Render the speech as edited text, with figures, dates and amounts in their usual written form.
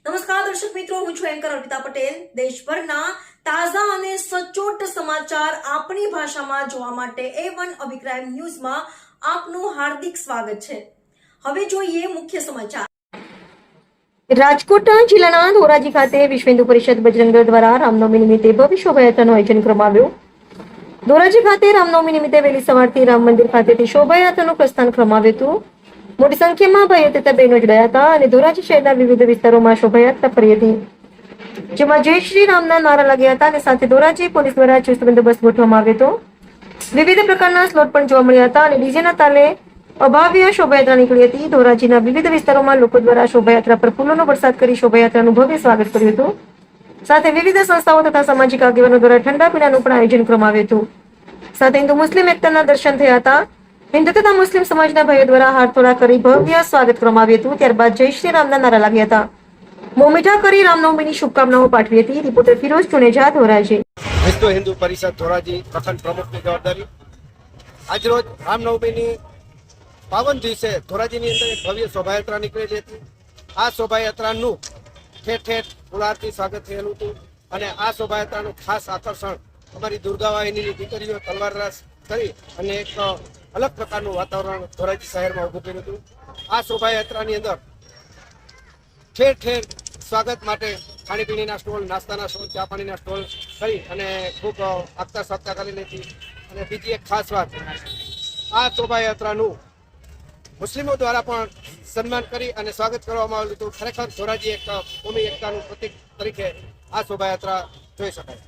નમસ્કાર દર્શક મિત્રો, હું છું એન્કર અર્પિતા પટેલ. દેશભરના તાજા અને સચોટ સમાચાર આપણી ભાષામાં જોવા માટે A1 અભિપ્રાય ન્યૂઝમાં આપનું હાર્દિક સ્વાગત છે. હવે જોઈએ મુખ્ય સમાચાર. રાજકોટ જિલ્લાના ધોરાજી ખાતે વિશ્વ હિન્દુ પરિષદ બજરંગ દળ દ્વારા રામનવમી નિમિત્તે ભવ્ય શોભાયાત્રાનું આયોજન કરવામાં આવ્યું. ધોરાજી ખાતે રામનવમી નિમિત્તે વહેલી સવારથી રામ મંદિર ખાતેથી શોભાયાત્રાનું પ્રસ્થાન કરવામાં આવ્યું હતું. મોટી સંખ્યામાં ભાઈઓ તથા બહેનો જોડાયા હતા અને ધોરાજી શહેરના વિવિધ વિસ્તારોમાં શોભાયાત્રા ફરી હતી, જેમાં જય શ્રી રામના નારા લાગ્યા હતા અને સાથે ધોરાજી પોલીસ દ્વારા ચુસ્ત બંદોબસ્ત ગોઠવવામાં આવ્યો હતો. વિવિધ પ્રકારના સ્લોટ પણ જોવા મળ્યા હતા અને ડીજેના તાલે અભાવ્ય શોભાયાત્રા નીકળી હતી. ધોરાજીના વિવિધ વિસ્તારોમાં લોકો દ્વારા શોભાયાત્રા પર ફૂલોનો વરસાદ કરી શોભાયાત્રાનું ભવ્ય સ્વાગત કર્યું હતું. સાથે વિવિધ સંસ્થાઓ તથા સામાજિક આગેવાનો દ્વારા ઠંડા પીણાનું પણ આયોજન કરવામાં આવ્યું હતું. સાથે હિન્દુ મુસ્લિમ એકતાના દર્શન થયા હતા. હિન્દુ તથા મુસ્લિમ સમાજના ભાઈઓ દ્વારા હાથોડા કરી ભવ્ય સ્વાગત કરવામાં આવ્યું હતું. ત્યારબાદ જય શ્રી રામના નારા લાગ્યા હતા. મોં મીઠા કરી રામનવમીની શુભકામનાઓ પાઠવી હતી. રિપોર્ટર ફિરોઝ ચુનેજા, ધોરાજી. વિશ્વ હિન્દુ પરિષદ ધોરાજી પ્રખંડ પ્રમુખની જવાબદારી. આજરોજ રામનવમીની પાવન દિવસે ધોરાજીની અંદર એક ભવ્ય શોભાયાત્રા નીકળેલી હતી. આ શોભાયાત્રાનું ઠેર ઠેર ફૂલહારથી સ્વાગત થયેલું હતું અને આ શોભાયાત્રાનું ખાસ આકર્ષણ અમારી દુર્ગા વાહિનીની દીકરીઓ તલવાર રાસ કરી અને એક અલગ પ્રકારનું વાતાવરણ ધોરાજી શહેરમાં ઊભું કર્યું હતું. આ શોભાયાત્રાની અંદર ઠેર ઠેર સ્વાગત માટે ખાણીપીણીના સ્ટોલ, નાસ્તાના સ્ટોલ, ચા પાણીના સ્ટોલ કરી અને ખૂબ આગતા સ્વાગતા કરેલી હતી. અને બીજી એક ખાસ વાત, આ શોભાયાત્રાનું મુસ્લિમો દ્વારા પણ સન્માન કરી અને સ્વાગત કરવામાં આવેલું હતું. ખરેખર ધોરાજી એક કોમી એકતાનું પ્રતીક તરીકે આ શોભાયાત્રા જોઈ શકાય.